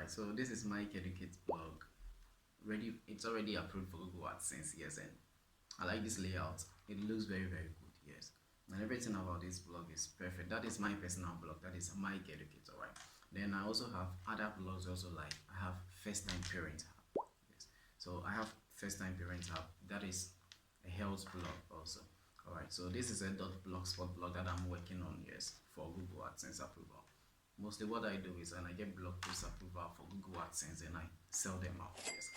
Alright, so this is MYKEEDUCATE blog. It's already approved for Google ADSENSE, yes, and I like this layout. It looks very good, yes. And everything about this blog is perfect. That is my personal blog. That is MYKEEDUCATE, alright. Then I also have other blogs also, like I have First Time Parent Hub. Yes. So I have First Time Parent Hub. That is a health blog also. Alright, so this is a .blogspot blog that I'm working on, yes, for Google AdSense approval. Mostly what I do is when I get blog post approval for Google AdSense and I sell them out, yes.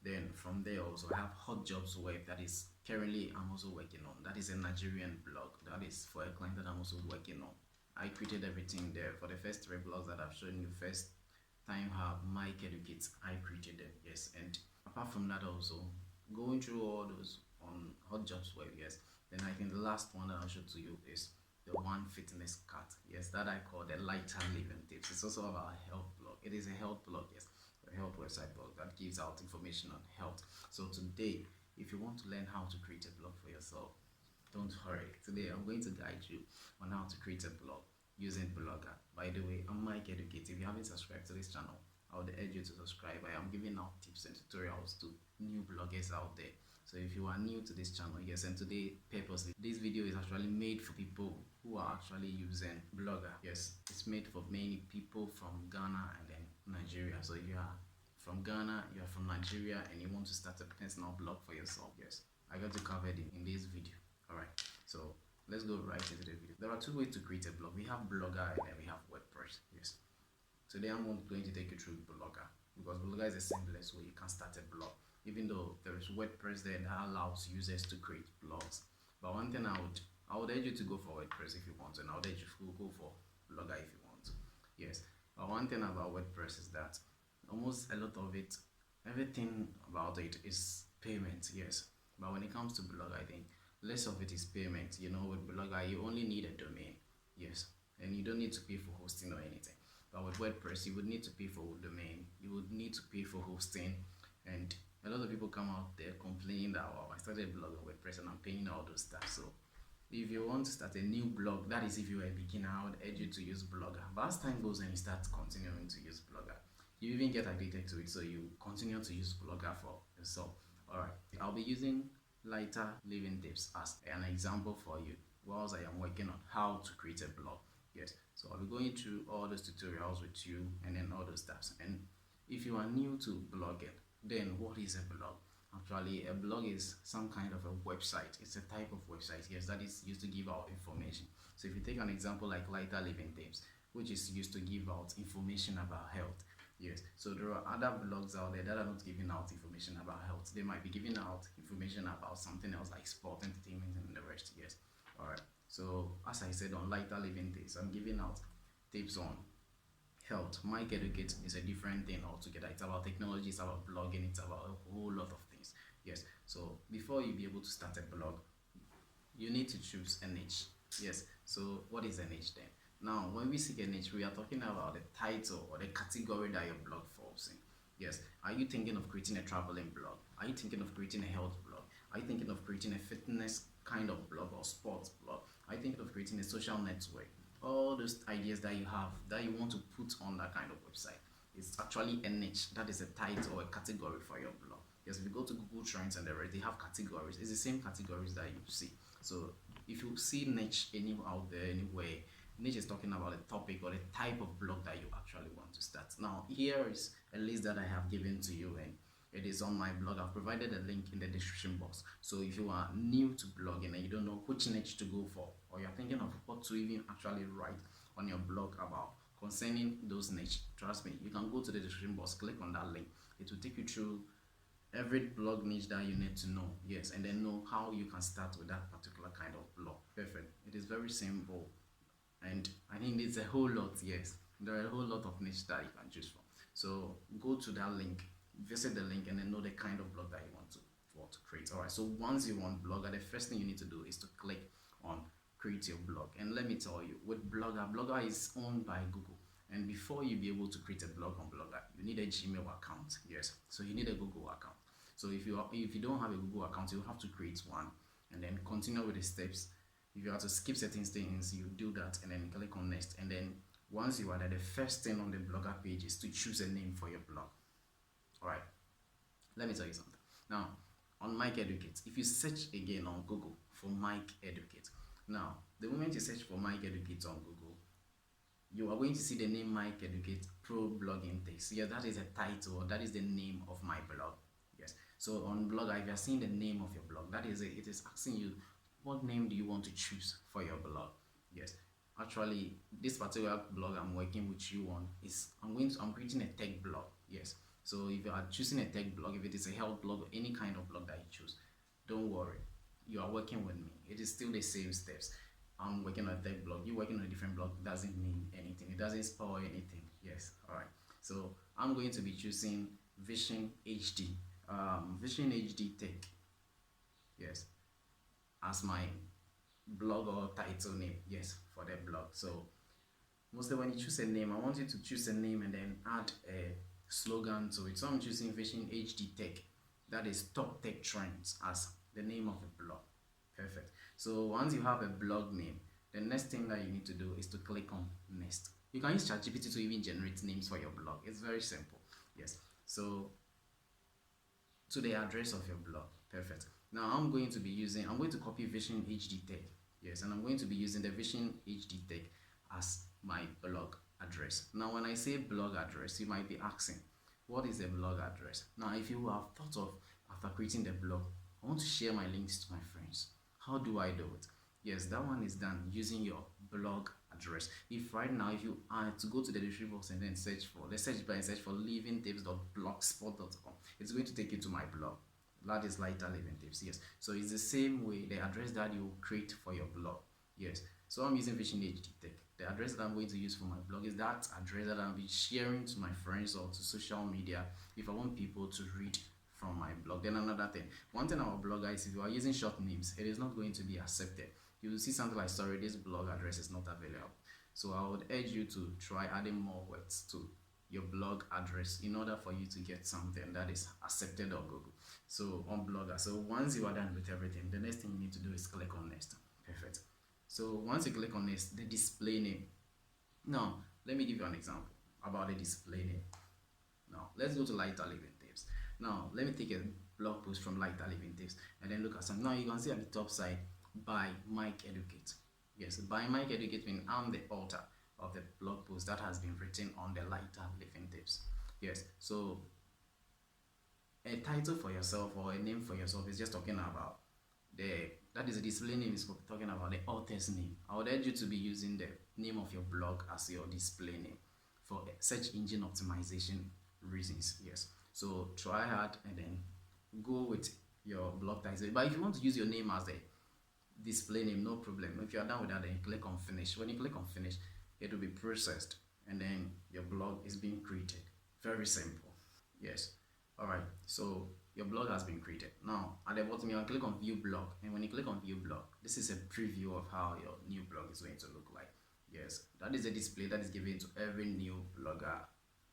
Then from there also I have Hot Jobs Web that is currently I'm also working on. That is a Nigerian blog. That is for a client that I'm also working on. I created everything there for the first 3 blogs that I've shown you. First Time Hub, MYKEEDUCATE, I created them, yes. And apart from that also, going through all those on Hot Jobs Web, yes. Then I think the last one that I'll show to you is the One Fitness Cut, yes, that I call the Lighter Living Tips. It's also about a health blog. It is a health blog, yes, a health website blog that gives out information on health. So today, if you want to learn how to create a blog for yourself, don't hurry. Today I'm going to guide you on how to create a blog using Blogger. By the way, I'm MYKEEDUCATE. If you haven't subscribed to this channel, I would urge you to subscribe. I am giving out tips and tutorials to new bloggers out there. So if you are new to this channel, yes, and today purposely this video is actually made for people who are actually using Blogger. Yes, it's made for many people from Ghana and then Nigeria. So if you are from Ghana, you are from Nigeria, and you want to start a personal blog for yourself, yes, I got you covered in this video. Alright, so let's go right into the video. There are 2 ways to create a blog. We have Blogger and then we have WordPress. Yes. Today I'm going to take you through Blogger, because Blogger is the simplest way you can start a blog, even though there is WordPress there that allows users to create blogs. But one thing I would urge you to go for WordPress if you want, and I would urge you to go for Blogger if you want. Yes. But one thing about WordPress is that almost a lot of it, everything about it is payment, yes. But when it comes to Blogger, I think less of it is payment. You know, with Blogger you only need a domain, yes, and you don't need to pay for hosting or anything. But with WordPress you would need to pay for domain, you would need to pay for hosting, and a lot of people come out there complaining that, wow, I started a blog on WordPress and I'm paying all those stuff. So if you want to start a new blog, that is if you're a beginner, I would urge you to use Blogger. But as time goes and you start continuing to use Blogger, you even get addicted to it, so you continue to use Blogger for yourself. Alright, I'll be using Lighter Living Tips as an example for you whilst I am working on how to create a blog. Yes, so I'll be going through all those tutorials with you and then all those stuff. And if you are new to blogging, then what is a blog? Actually, a blog is some kind of a website. It's a type of website, yes, that is used to give out information. So if you take an example like Lighter Living Tips, which is used to give out information about health, yes. So there are other blogs out there that are not giving out information about health. They might be giving out information about something else like sport, entertainment, and the rest, yes. Alright, so as I said, on Lighter Living Tips, I'm giving out tips on health. MYKEEDUCATE is a different thing altogether. It's about technology, it's about blogging, it's about a whole lot of things, yes. So before you be able to start a blog, you need to choose a niche, yes. So what is a niche then? Now when we seek a niche, we are talking about the title or the category that your blog falls in. Yes, are you thinking of creating a traveling blog? Are you thinking of creating a health blog? Are you thinking of creating a fitness kind of blog or sports blog? Are you thinking of creating a social network? All those ideas that you have that you want to put on that kind of website, it's actually a niche. That is a title or a category for your blog. Yes, if you go to Google Trends and the rest, they have categories. It's the same categories that you see. So if you see niche out there anywhere, niche is talking about a topic or a type of blog that you actually want to start. Now here is a list that I have given to you, and it is on my blog. I've provided a link in the description box. So if you are new to blogging and you don't know which niche to go for, or you're thinking of what to even actually write on your blog about concerning those niche, trust me, you can go to the description box, click on that link. It will take you through every blog niche that you need to know, yes, and then know how you can start with that particular kind of blog. Perfect. It is very simple, and I think it's a whole lot, yes. There are a whole lot of niche that you can choose from. So go to that link, visit the link, and then know the kind of blog that you want to create. Alright, so once you want Blogger, the first thing you need to do is to click on create your blog. And let me tell you, with Blogger is owned by Google, and before you be able to create a blog on Blogger, you need a Gmail account, yes. So you need a Google account. So if you don't have a Google account, you have to create one and then continue with the steps. If you have to skip certain things, you do that and then click on next, and then Once you are there, the first thing on the blogger page is to choose a name for your blog. All right, let me tell you something. Now, on MYKEEDUCATE, if you search again on Google for MYKEEDUCATE, now the moment you search for MYKEEDUCATE on Google, you are going to see the name MYKEEDUCATE Pro Blogging Text. Yeah, that is a title, or that is the name of my blog. Yes. So on Blogger, if you are seeing the name of your blog, that is it. It is asking you, what name do you want to choose for your blog? Yes. Actually, this particular blog I'm working with you on is I'm creating a tech blog. Yes. So if you are choosing a tech blog, if it is a health blog or any kind of blog that you choose, don't worry. You are working with me. It is still the same steps. I'm working on a tech blog, you working on a different blog doesn't mean anything. It doesn't spoil anything. Yes. All right. So I'm going to be choosing Vision HD, Vision HD Tech. Yes, as my blog or title name. Yes, for the blog. So mostly when you choose a name, I want you to choose a name and then add a slogan to it. So I'm choosing Vision HD Tech. That is top tech trends as the name of the blog. Perfect. So once you have a blog name, the next thing that you need to do is to click on next. You can use ChatGPT to even generate names for your blog. It's very simple. Yes. So to the address of your blog. Perfect. Now I'm going to copy Vision HD Tech. Yes, and I'm going to be using the Vision HD Tech as my blog address. Now when I say blog address, you might be asking, what is the blog address? Now if you have thought of, after creating the blog, I want to share my links to my friends. How do I do it? Yes, that one is done using your blog address. If right now, if you are to go to the description box and then search for the search bar and search for livingtips.blogspot.com, it's going to take you to my blog. That is Lighter Living Tips. Yes, so it's the same way, the address that you create for your blog. Yes, so I'm using Vision HD Tech. The address that I'm going to use for my blog is that address that I'll be sharing to my friends or to social media if I want people to read from my blog. Then another thing, one thing about blogger is if you are using short names, it is not going to be accepted. You will see something like, sorry, this blog address is not available. So I would urge you to try adding more words to your blog address in order for you to get something that is accepted on Google. So on Blogger, so once you are done with everything, the next thing you need to do is click on next. Perfect. So once you click on next, the display name. Now let me give you an example about the display name. Now let's go to Lighter Living Tips. Now let me take a blog post from Lighter Living Tips and then look at some. Now you can see at the top side, by MYKEEDUCATE. Yes, by MYKEEDUCATE means I'm the author of the blog post that has been written on the Lighter Living Tips. Yes, so a title for yourself or a name for yourself is just talking about that is a display name, is talking about the author's name. I would urge you to be using the name of your blog as your display name for search engine optimization reasons. Yes, so try hard and then go with your blog title. But if you want to use your name as the display name, no problem. If you are done with that, then click on finish. When you click on finish, it will be processed and then your blog is being created. Very simple. Yes. All right, so your blog has been created. Now at the bottom you can click on view blog, and when you click on view blog, this is a preview of how your new blog is going to look like. Yes, that is a display that is given to every new blogger,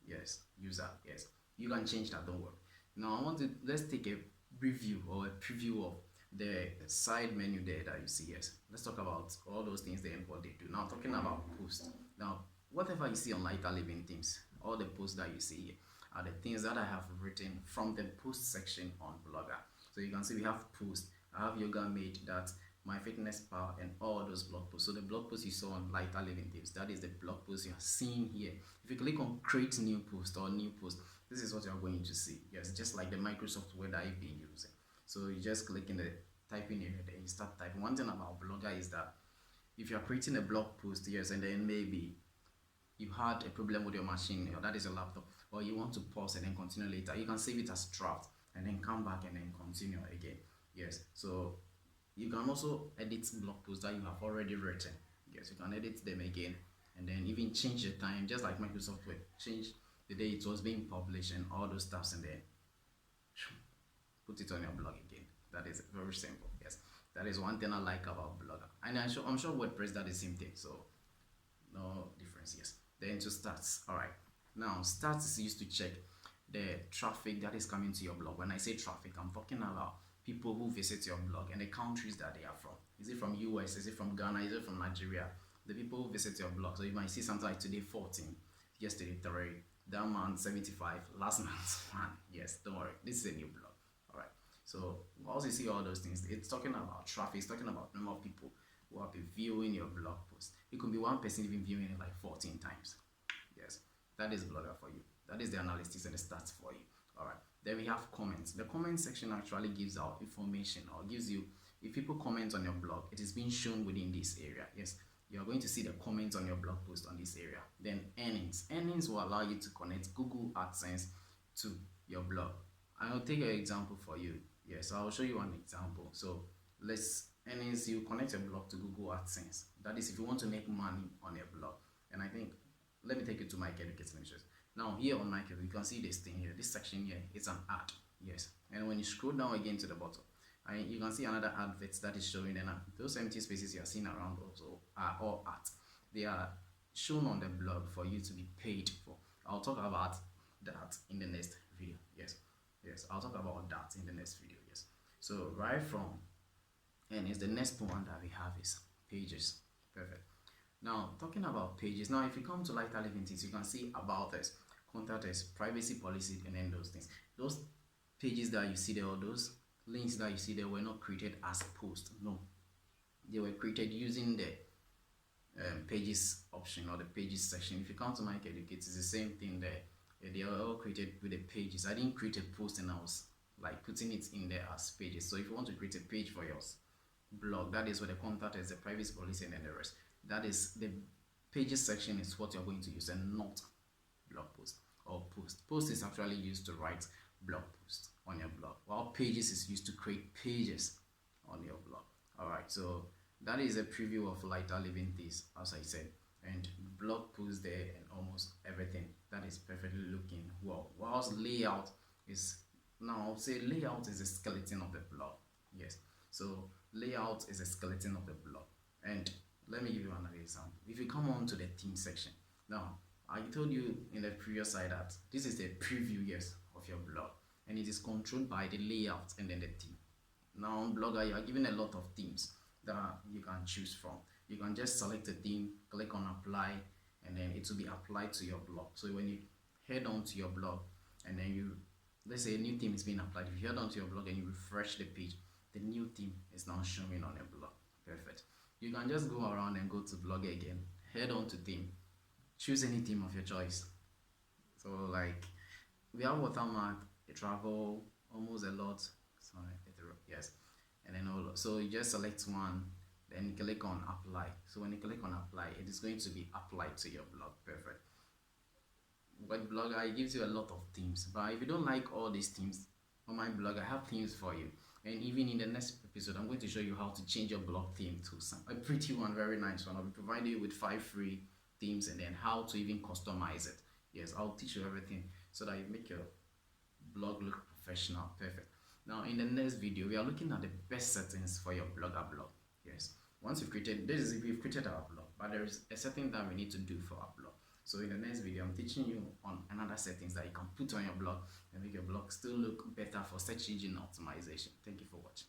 yes, user. Yes, you can change that, don't worry. Now let's take a review or a preview of the side menu there that you see. Yes, let's talk about all those things there and what they do. Now talking about posts. Now whatever you see on Lighter Living Tips, all the posts that you see here are the things that I have written from the post section on Blogger. So you can see we have posts. I have Yoga Made, that My Fitness Pal, and all those blog posts. So the blog post you saw on Lighter Living Tips, that is the blog post you are seeing here. If you click on create new post or new post, this is what you are going to see. Yes, just like the Microsoft Word that you've been using. So you just click in the typing area and you start typing. One thing about Blogger is that if you are creating a blog post, yes, and then maybe you had a problem with your machine, or that is a laptop, or you want to pause and then continue later, you can save it as draft and then come back and then continue again. Yes, so you can also edit blog posts that you have already written. Yes, you can edit them again and then even change the time, just like Microsoft Word, change the day it was being published and all those stuffs, and then put it on your blog again. That is very simple. Yes, that is one thing I like about Blogger, and I'm sure WordPress does the same thing, so no difference. Yes. Then to stats. All right, now stats is used to check the traffic that is coming to your blog. When I say traffic, I'm talking about people who visit your blog and the countries that they are from. Is it from US? Is it from Ghana? Is it from Nigeria? the people who visit your blog. So you might see something like today 14, yesterday 3, that month 75, last month 1. Yes, don't worry, this is a new blog. All right. So once you see all those things, it's talking about traffic, it's talking about number of people who have been viewing your blog post. It could be one person even viewing it like 14 times. Yes, that is Blogger for you. That is the analytics and the stats for you. All right. Then we have comments. The comment section actually gives out information, or gives you, if people comment on your blog, it is being shown within this area. Yes, you are going to see the comments on your blog post on this area. Then earnings. Earnings will allow you to connect Google AdSense to your blog. I'll take an example for you. Yes, I'll show you one example. So let's earnings, you connect your blog to Google AdSense. That is if you want to make money on your blog. And I think, let me take you to MYKEEDUCATE lectures. Now here on MYKEEDUCATE, you can see this thing here, this section here, it's an ad. Yes, and when you scroll down again to the bottom, you can see another advert that is showing. And those empty spaces you are seeing around also are all ads. They are shown on the blog for you to be paid for. I'll talk about that in the next video. Yes, I'll talk about that in the next video. Yes, so right from, and it's the next one that we have is pages. Perfect. Now talking about pages, now if you come to lighter living things, you can see about us, contact us, privacy policy, and then those things. Those pages that you see there, or those links that you see there, were not created as posts. No, they were created using the pages option or the pages section. If you come to MYKEEDUCATE, it's the same thing there. They are all created with the pages. I didn't create a post and I was like putting it in there as pages. So if you want to create a page for your blog, that is where the contact is, the privacy policy, and then the rest. That is the pages section is what you're going to use, and not blog post or post. Post is actually used to write blog post on your blog, while pages is used to create pages on your blog. All right, so that is a preview of lighter living things, as I said, and blog post there and almost everything. That is perfectly looking well. Whilst layout is, now I'll say layout is a skeleton of the blog. Yes, so layout is a skeleton of the blog. And let me give you another example. If you come on to the theme section, now I told you in the previous slide that this is the preview, yes, of your blog, and it is controlled by the layout and then the theme. Now on Blogger, you are given a lot of themes that you can choose from. You can just select a theme, click on apply, and then it will be applied to your blog. So when you head on to your blog, and then you, let's say a new theme is being applied, if you head on to your blog and you refresh the page, the new theme is now showing on your blog. Perfect. You can just go around and go to blog again, head on to theme, choose any theme of your choice. So like we have watermark, a travel, almost a lot, sorry, yes, and then all. So you just select one, then click on apply. So when you click on apply, it is going to be applied to your blog. Perfect. But Blogger, it gives you a lot of themes, but if you don't like all these themes on my blog, I have themes for you. And even in the next episode, I'm going to show you how to change your blog theme to a pretty one, very nice one. I'll be providing you with 5 free themes, and then how to even customize it. Yes, I'll teach you everything so that you make your blog look professional. Perfect. Now in the next video, we are looking at the best settings for your Blogger blog. Yes, once you've created this, is if we've created our blog, but there is a setting that we need to do for our blog. So in the next video, I'm teaching you on another settings that you can put on your blog and make your blog still look better for search engine optimization. Thank you for watching.